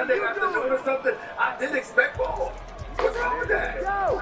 Monday afternoon or something. I didn't expect ball. What's wrong with that? No.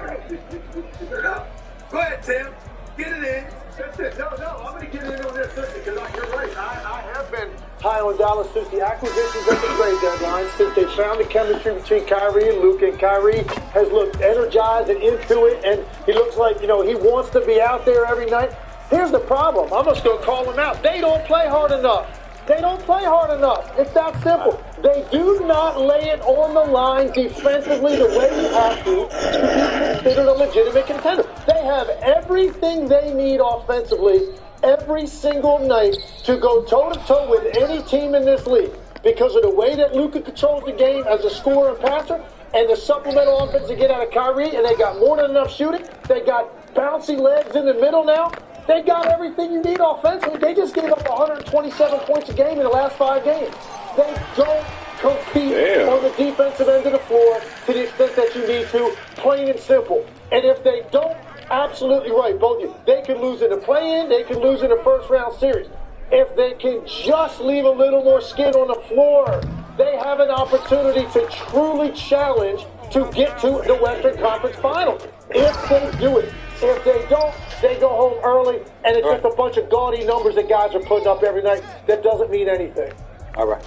Go ahead, Tim. Get it in. That's it. No, I'm going to get in on this, because you're right. I have been high on Dallas since the acquisitions at the trade deadline, since they found the chemistry between Kyrie and Luka, and Kyrie has looked energized and into it, and he looks like, he wants to be out there every night. Here's the problem. I'm just going to call them out. They don't play hard enough. They don't play hard enough. It's that simple. They do not lay it on the line defensively the way you have to be considered a legitimate contender. They have everything they need offensively every single night to go toe-to-toe with any team in this league because of the way that Luka controls the game as a scorer and passer and the supplemental offense they get out of Kyrie, and they got more than enough shooting. They got bouncy legs in the middle now. They got everything you need offensively. They just gave up 127 points a game in the last 5 games. They don't compete on the defensive end of the floor to the extent that you need to, plain and simple. And if they don't, absolutely right, both of you. They can lose in the play-in. They can lose in the first-round series. If they can just leave a little more skin on the floor, they have an opportunity to truly challenge to get to the Western Conference Finals. If they do it. If they don't, they go home early, and it's just a bunch of gaudy numbers that guys are putting up every night that doesn't mean anything. All right.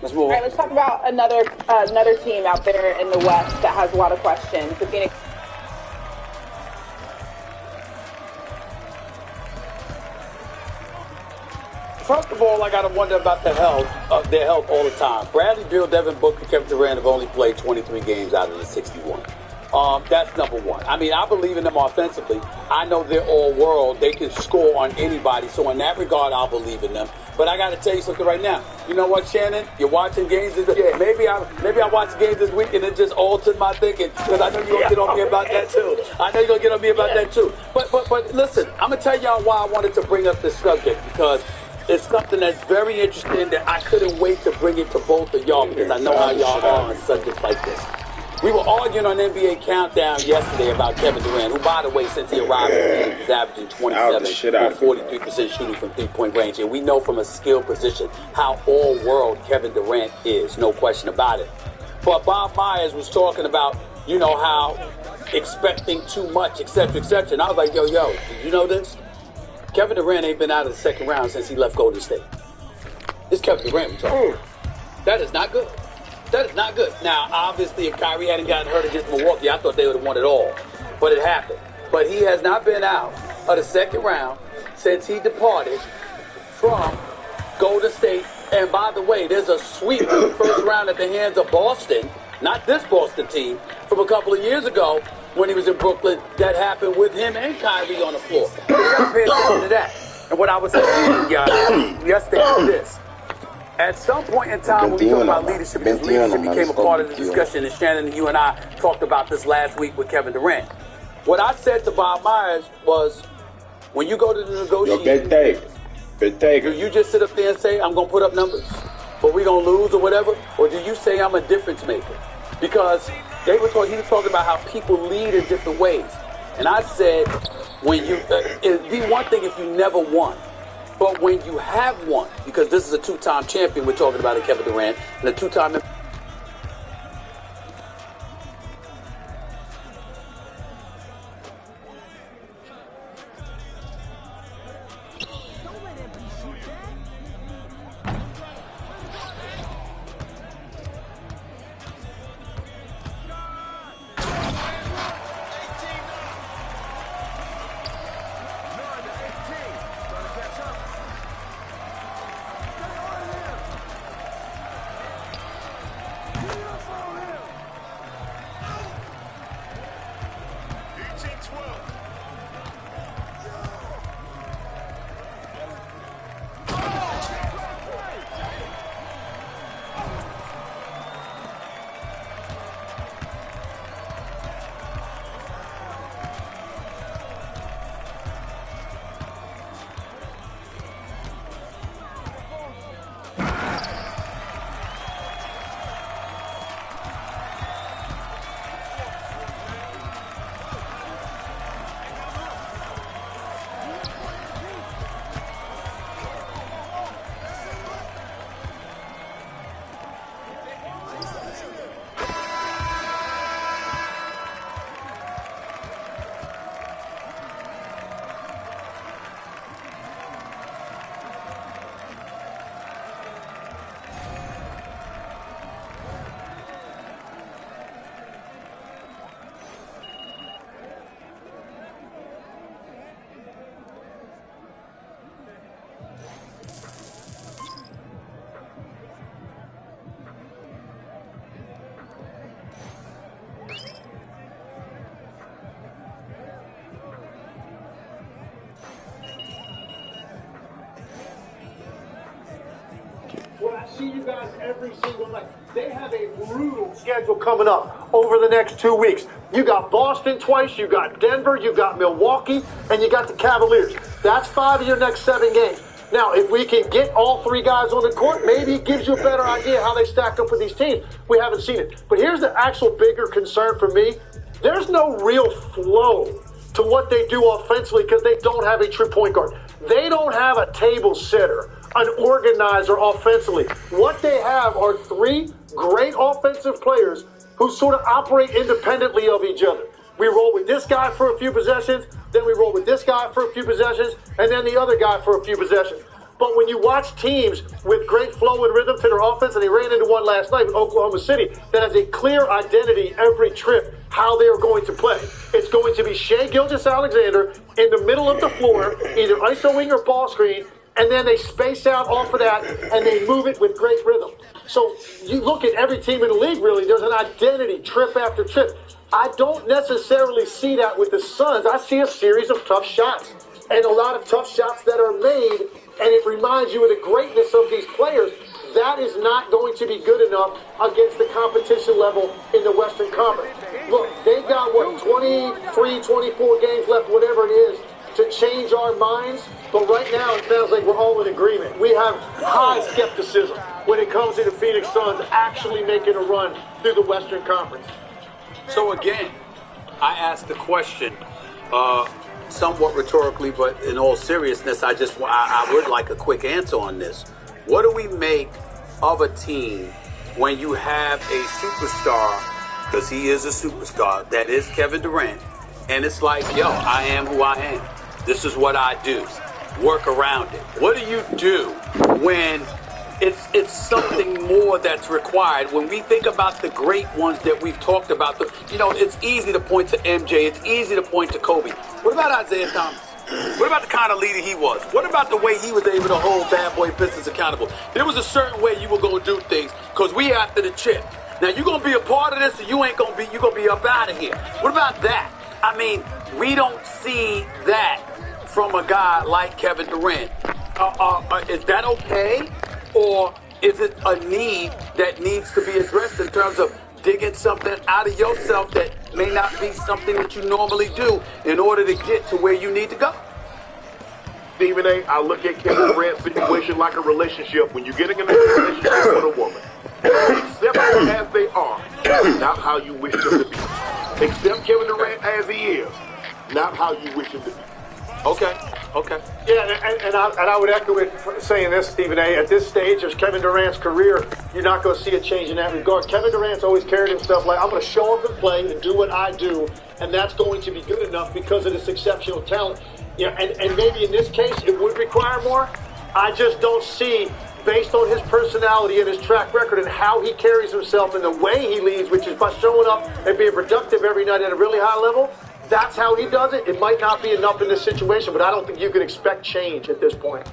Let's move on. All right, let's talk about another team out there in the West that has a lot of questions. The Phoenix. First of all, I got to wonder about their health all the time. Bradley Beal, Devin Booker, Kevin Durant have only played 23 games out of the 61. That's number one. I mean, I believe in them offensively. I know they're all world. They can score on anybody. So in that regard, I'll believe in them. But I got to tell you something right now. You know what, Shannon? You're watching games. Maybe I watched games this week and it just altered my thinking because I know you're gonna get on me about that too. I know you're gonna get on me about that too. But listen, I'm gonna tell y'all why I wanted to bring up this subject, because it's something that's very interesting that I couldn't wait to bring it to both of y'all, because I know how y'all are on subjects like this. We were arguing on NBA Countdown yesterday about Kevin Durant, who, by the way, since he arrived in the league, is averaging 27 and 43% shooting from three-point range. And we know from a skill position how all-world Kevin Durant is, no question about it. But Bob Myers was talking about, how expecting too much, et cetera, et cetera. And I was like, yo, did you know this? Kevin Durant ain't been out of the second round since he left Golden State. It's Kevin Durant we're talking about. That is not good. That is not good. Now, obviously, if Kyrie hadn't gotten hurt against Milwaukee, I thought they would have won it all. But it happened. But he has not been out of the second round since he departed from Golden State. And by the way, there's a sweep in the first round at the hands of Boston, not this Boston team, from a couple of years ago when he was in Brooklyn, that happened with him and Kyrie on the floor. You got to pay attention to that. And what I was saying, guys, yesterday was this. At some point in time, when we talk about leadership, because leadership became a part of the discussion, and Shannon and you and I talked about this last week with Kevin Durant. What I said to Bob Myers was, when you go to the negotiation, do you just sit up there and say, I'm going to put up numbers, but we're going to lose or whatever? Or do you say I'm a difference maker? Because he was talking about how people lead in different ways. And I said, it'd be one thing if you never won. But when you have won, because this is a two-time champion we're talking about in Kevin Durant, and a two-time... see you guys every single night. They have a brutal schedule coming up over the next 2 weeks. You got Boston twice, you got Denver, you got Milwaukee, and you got the Cavaliers. That's 5 of your next 7 games. Now, if we can get all 3 guys on the court, maybe it gives you a better idea how they stack up with these teams. We haven't seen it. But here's the actual bigger concern for me. There's no real flow to what they do offensively because they don't have a true point guard. They don't have a table setter, an organizer offensively. What they have are 3 great offensive players who sort of operate independently of each other. We roll with this guy for a few possessions, then we roll with this guy for a few possessions, and then the other guy for a few possessions. But when you watch teams with great flow and rhythm to their offense, and they ran into one last night with Oklahoma City, that has a clear identity every trip how they are going to play. It's going to be Shai Gilgeous-Alexander in the middle of the floor, either iso wing or ball screen, and then they space out off of that, and they move it with great rhythm. So you look at every team in the league, really, there's an identity trip after trip. I don't necessarily see that with the Suns. I see a series of tough shots and a lot of tough shots that are made, and it reminds you of the greatness of these players. That is not going to be good enough against the competition level in the Western Conference. Look, they've got, 23, 24 games left, whatever it is, to change our minds. But right now, it sounds like we're all in agreement. We have high skepticism when it comes to the Phoenix Suns actually making a run through the Western Conference. So again, I asked the question somewhat rhetorically, but in all seriousness, I would like a quick answer on this. What do we make of a team when you have a superstar, because he is a superstar, that is Kevin Durant, and it's like, yo, I am who I am. This is what I do. Work around it. What do you do when it's something more that's required? When we think about the great ones that we've talked about, it's easy to point to MJ. It's easy to point to Kobe. What about Isaiah Thomas? What about the kind of leader he was? What about the way he was able to hold Bad Boy Pistons accountable? There was a certain way you were going to do things because we after the chip. Now, you're going to be a part of this, or you're going to be up out of here. What about that? I mean, we don't see that from a guy like Kevin Durant. Is that okay? Or is it a need that needs to be addressed in terms of digging something out of yourself that may not be something that you normally do in order to get to where you need to go? Stephen A., I look at Kevin Durant's situation like a relationship. When you're getting in a relationship with a woman, accept them as they are, not how you wish them to be. Accept Kevin Durant as he is, not how you wish him to be. Okay. Yeah, and I would echo it saying this, Stephen A. At this stage of Kevin Durant's career, you're not going to see a change in that regard. Kevin Durant's always carried himself like, I'm going to show up and play and do what I do, and that's going to be good enough because of this exceptional talent. Yeah, and maybe in this case it would require more. I just don't see, based on his personality and his track record and how he carries himself and the way he leads, which is by showing up and being productive every night at a really high level. That's how he does it. It might not be enough in this situation, but I don't think you can expect change at this point.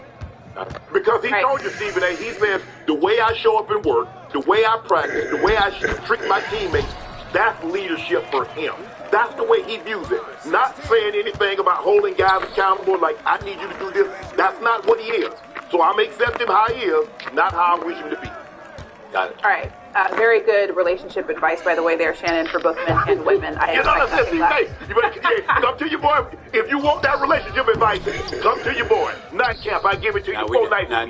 Because he told you, Stephen A., he said, the way I show up and work, the way I practice, the way I treat my teammates, that's leadership for him. That's the way he views it. Not saying anything about holding guys accountable like, I need you to do this. That's not what he is. So I'm accepting how he is, not how I wish him to be. Got it. All right. Very good relationship advice, by the way, there, Shannon, for both men and women. You better come to your boy. If you want that relationship advice, come to your boy. Nightcap, I give it to you for night. Now,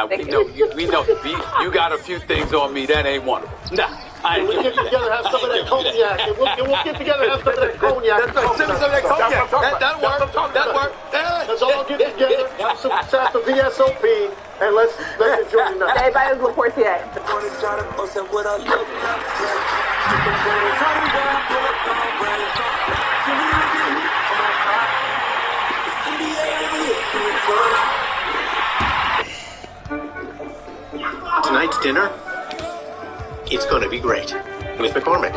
we know. You got a few things on me. That ain't one of them. We'll get together and have some of that cognac. We'll get together and have some of that cognac. That'll work. Let's all get together, have some shots of VSOP, and let's enjoy the night. Everybody's Laportier. Tonight's dinner, it's going to be great. With McCormick.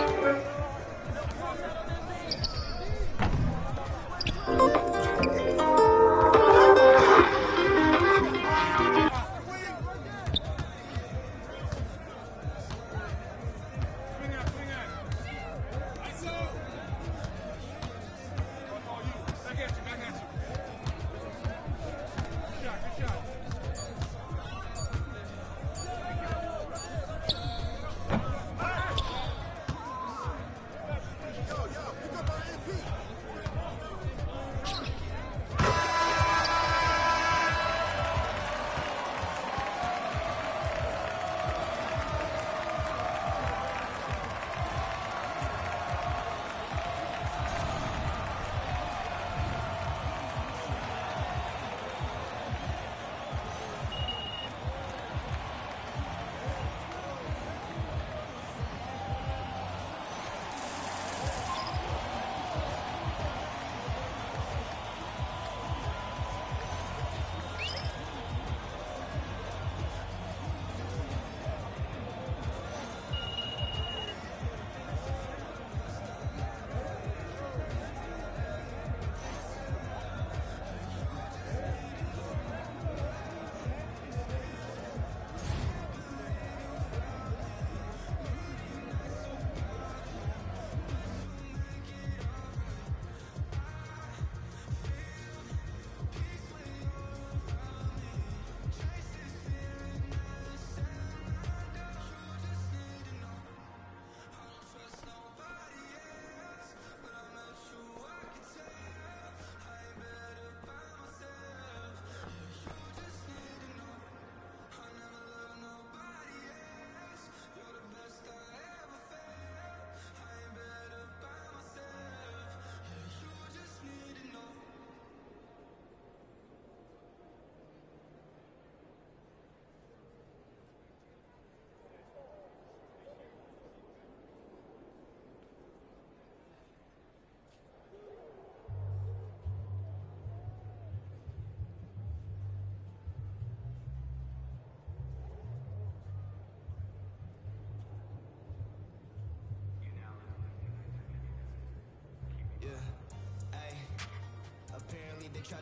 Hey,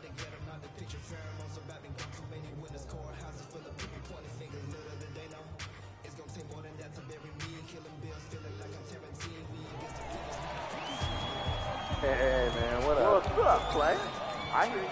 man, what up? What's up, Clay? I hear you.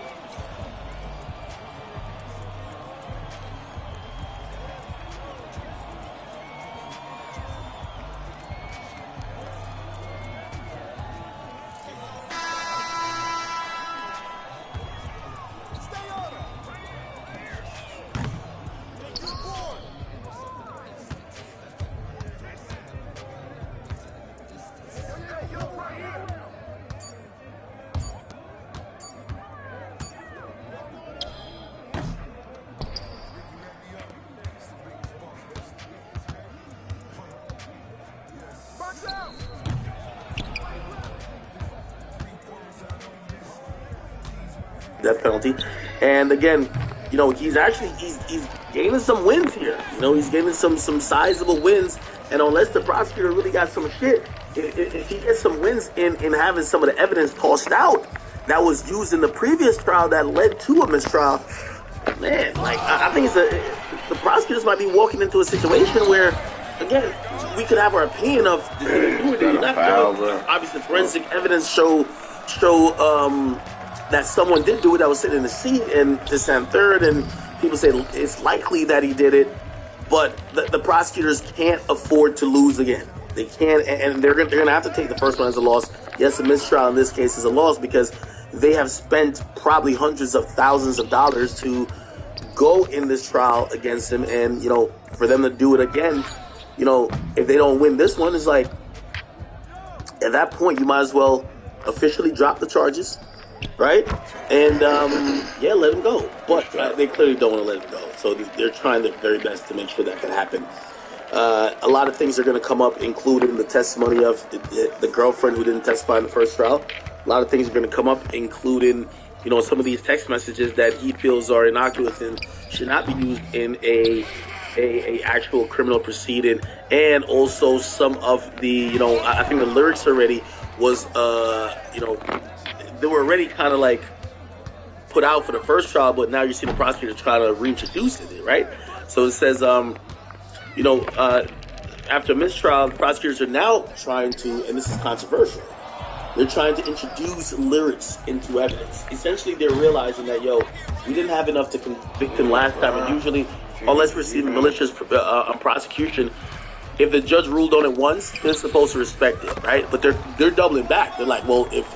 Death penalty, and again, he's gaining some wins here. He's gaining some sizable wins, and unless the prosecutor really got some shit, if he gets some wins in having some of the evidence tossed out that was used in the previous trial that led to a mistrial, man, I think the prosecutors might be walking into a situation where, again, we could have our opinion of obviously forensic evidence show that someone did do it that was sitting in the seat and this and third, and people say it's likely that he did it, but the prosecutors can't afford to lose again. They can't, and they're going to have to take the first one as a loss. Yes, a mistrial in this case is a loss because they have spent probably hundreds of thousands of dollars to go in this trial against him, and for them to do it again, if they don't win this one, it's like at that point you might as well officially drop the charges. Right? And, let him go. But they clearly don't want to let him go. So they're trying their very best to make sure that can happen. A lot of things are going to come up, including the testimony of the girlfriend who didn't testify in the first trial. A lot of things are going to come up, including, some of these text messages that he feels are innocuous and should not be used in a actual criminal proceeding. And also some of the, I think the lyrics already was, they were already kind of like put out for the first trial, but now you see the prosecutor trying to reintroduce it, right? So it says, after mistrial, the prosecutors are now trying to, and this is controversial, they're trying to introduce lyrics into evidence. Essentially, they're realizing that, we didn't have enough to convict him last time, and usually, unless we're seeing malicious prosecution, if the judge ruled on it once, they're supposed to respect it, right? But they're doubling back. They're like, well, if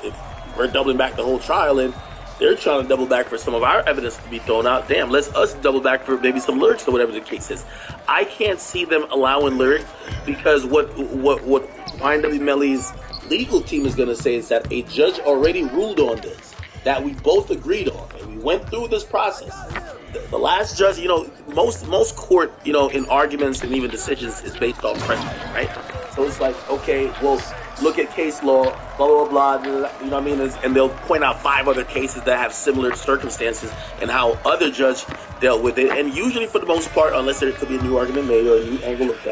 we're doubling back the whole trial, and they're trying to double back for some of our evidence to be thrown out. Damn, let's us double back for maybe some lyrics or whatever the case is. I can't see them allowing lyrics because what YNW Melly's legal team is going to say is that a judge already ruled on this, that we both agreed on, and we went through this process. The last judge, most court, in arguments and even decisions is based on precedent, right? So it's like, okay, well, look at case law, blah, blah, blah, you know what I mean? And they'll point out 5 other cases that have similar circumstances and how other judges dealt with it. And usually, for the most part, unless there could be a new argument made or a new angle of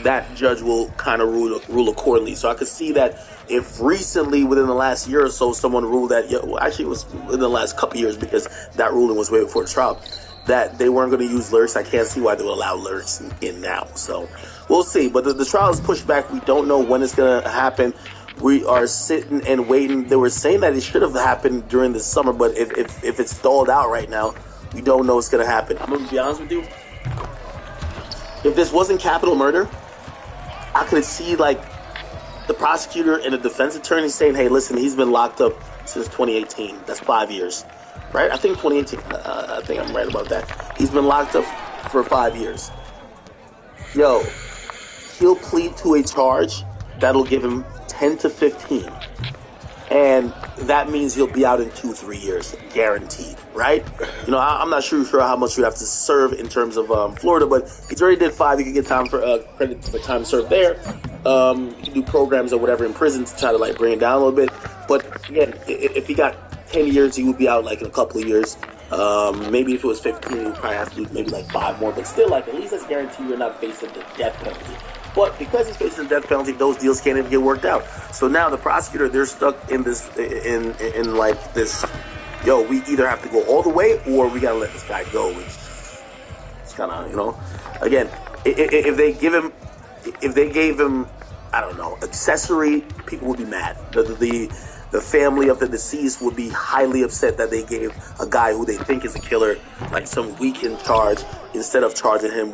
that judge will kind of rule accordingly. So I could see that if recently, within the last year or so, someone ruled that, actually it was within the last couple years because that ruling was way before the trial, that they weren't going to use lyrics. I can't see why they would allow lyrics in now. So we'll see. But the trial is pushed back. We don't know when it's going to happen. We are sitting and waiting. They were saying that it should have happened during the summer, but if it's stalled out right now, we don't know what's going to happen. I'm going to be honest with you. If this wasn't capital murder, I could see like the prosecutor and the defense attorney saying, hey, listen, he's been locked up since 2018. That's 5 years, right? I think 2018. I think I'm right about that. He's been locked up for 5 years. Yo, he'll plead to a charge that'll give him 10 to 15. And that means he'll be out in 2-3 years, guaranteed, right? I'm not sure how much you have to serve in terms of Florida, but he's already did 5. You can get time for credit for time served there. You can do programs or whatever in prison to try to like bring it down a little bit. But again, if he got 10 years, he would be out like in a couple of years. Maybe if it was 15, he'd probably have to do maybe like 5 more. But still, like at least that's guaranteed you're not facing the death penalty. But because he's facing the death penalty, those deals can't even get worked out. So now the prosecutor, they're stuck in this, in like this yo, we either have to go all the way or we got to let this guy go. It's kind of, you know, again, if they gave him, I don't know, accessory, people would be mad. The family of the deceased would be highly upset that they gave a guy who they think is a killer like some weekend charge instead of charging him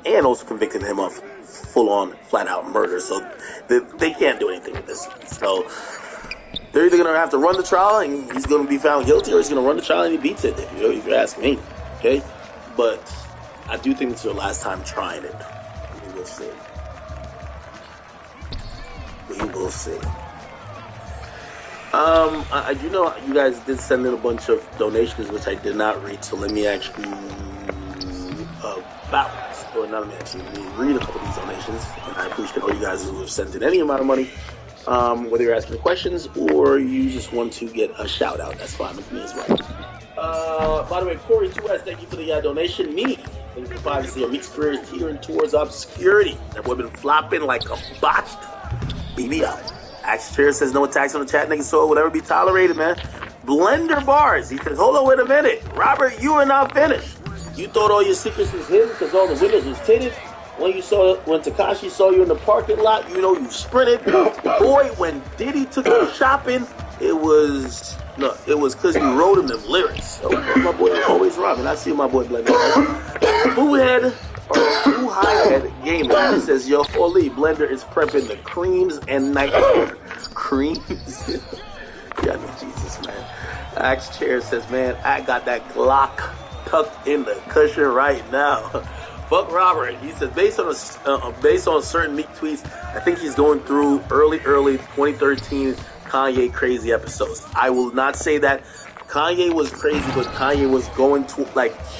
and also convicting him of full-on, flat-out murder. So they can't do anything with this. So they're either going to have to run the trial and he's going to be found guilty, or he's going to run the trial and he beats it, if you ask me. Okay? But I do think it's their last time trying it. We will see. We will see. I do know you guys did send in a bunch of donations, which I did not read, so let me actually read a couple of these donations. And I appreciate all you guys who have sent in any amount of money, whether you're asking questions or you just want to get a shout out. That's fine with me as well. By the way, Corey 2S, thank you for the donation. Me, thank you for 5 to see your Meek's career is teetering towards obscurity. That boy been flopping like a botched BBL. Axe Chair says no attacks on the chat, nigga, so it will ever be tolerated, man. Blender Bars, he says, hold on, wait a minute. Robert, you are not finished. You thought all your secrets was hidden because all the windows was tinted. When Tekashi saw you in the parking lot, you know you sprinted. Boy, when Diddy took you shopping, it was because you wrote him them lyrics. So, my boy always robbing. I see my boy Blender. Blue Highhead Gamer, he says, yo, Oli, Blender is prepping the creams and nightmare. Creams? Yeah, no, Jesus, man. Axe Chair says, man, I got that Glock tucked in the cushion right now. Fuck Robert. He says, based on certain Meek tweets, I think he's going through early 2013 Kanye crazy episodes. I will not say that Kanye was crazy, but Kanye was going to,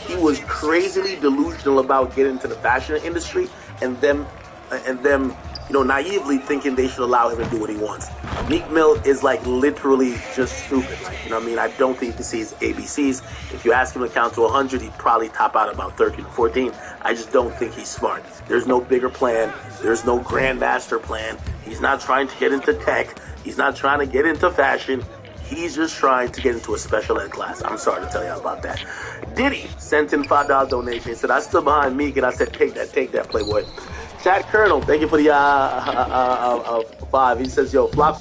he was crazily delusional about getting into the fashion industry, and them, you know, naively thinking they should allow him to do what he wants. Meek Mill is literally just stupid. You know what I mean? I don't think he sees ABCs. If you ask him to count to 100, he'd probably top out about 13 or 14. I just don't think he's smart. There's no bigger plan. There's no grandmaster plan. He's not trying to get into tech. He's not trying to get into fashion. He's just trying to get into a special ed class. I'm sorry to tell you about that. Diddy sent in $5 donation. He said, I stood behind Meek, and I said, take that, Playboy. Chad Colonel, thank you for the 5. He says, yo, flop.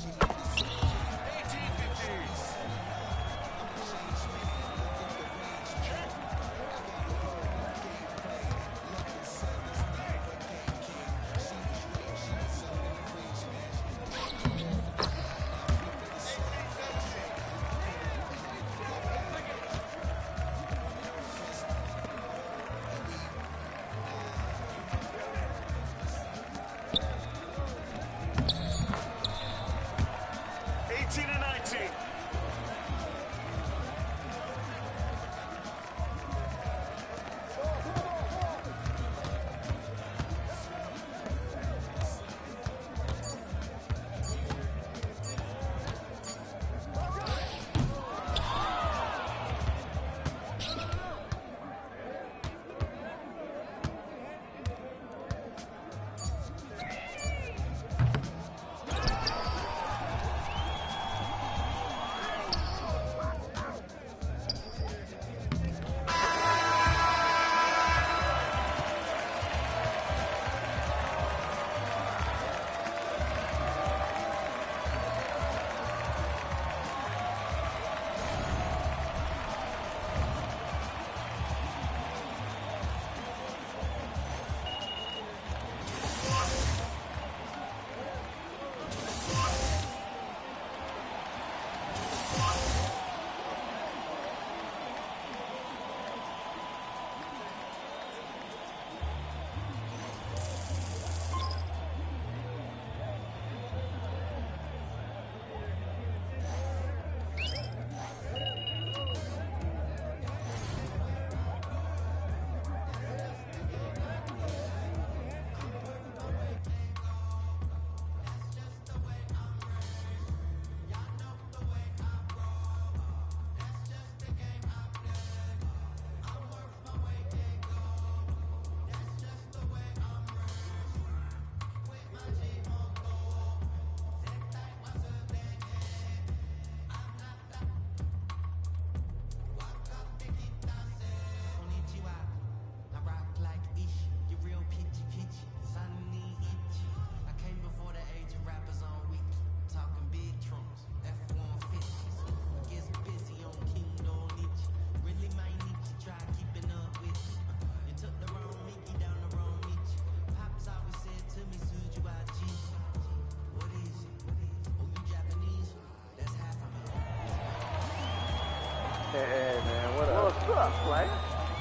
Hey, man, what up? What's up, player?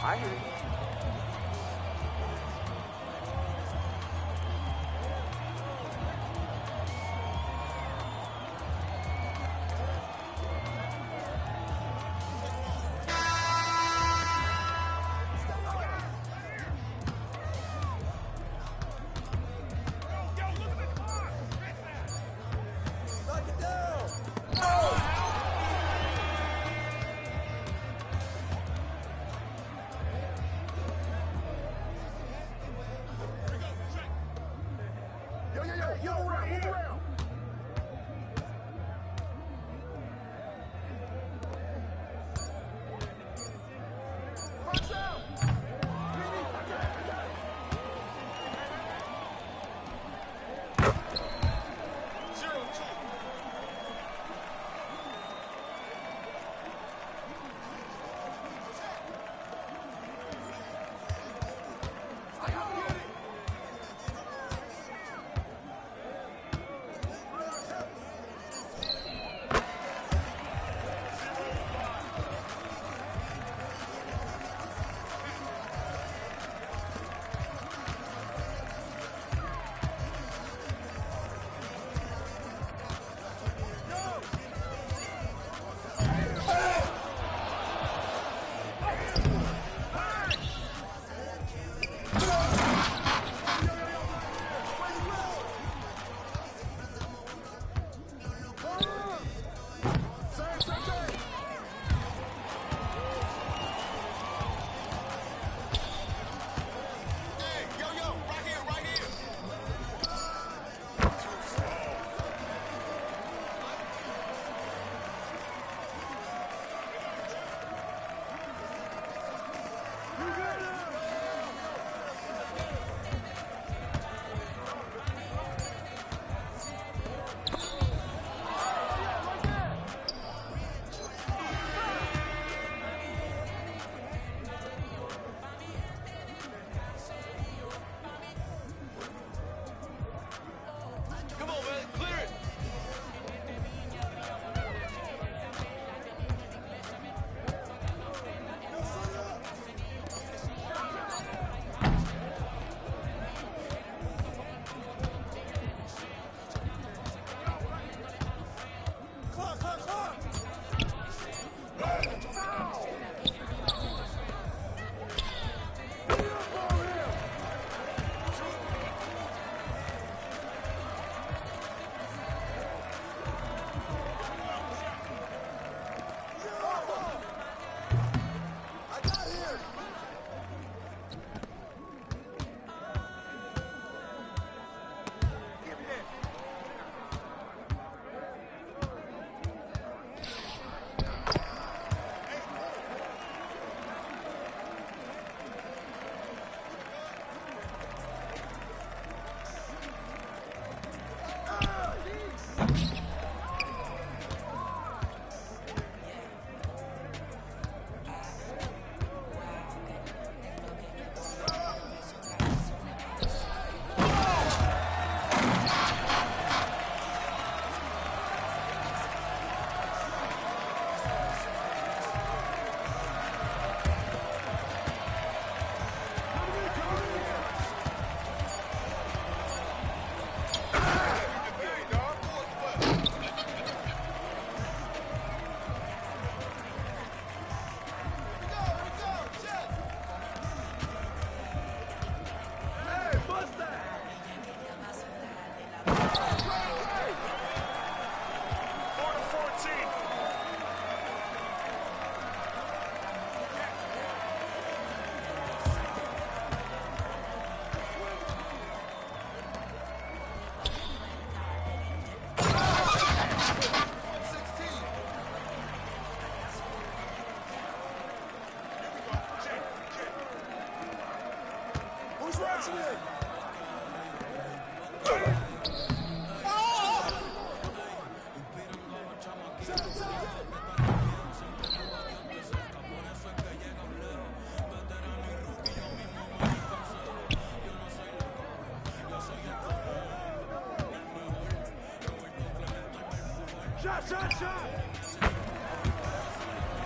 I hear you.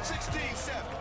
16-7.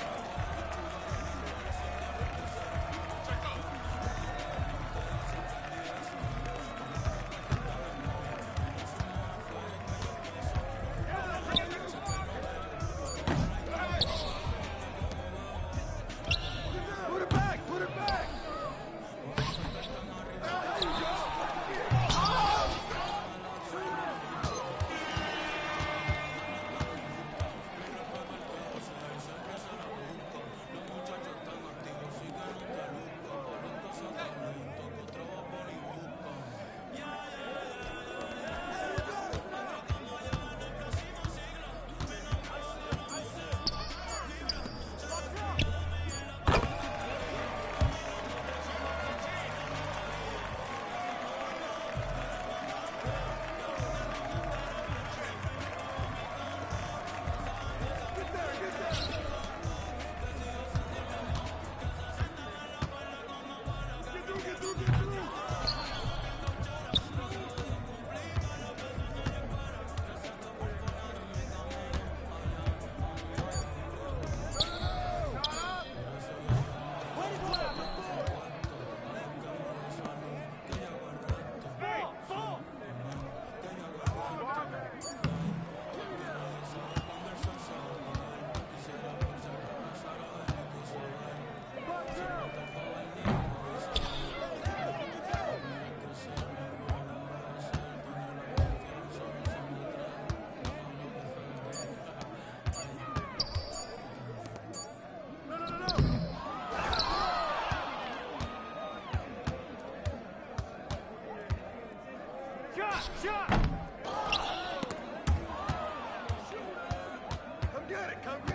Come get it, come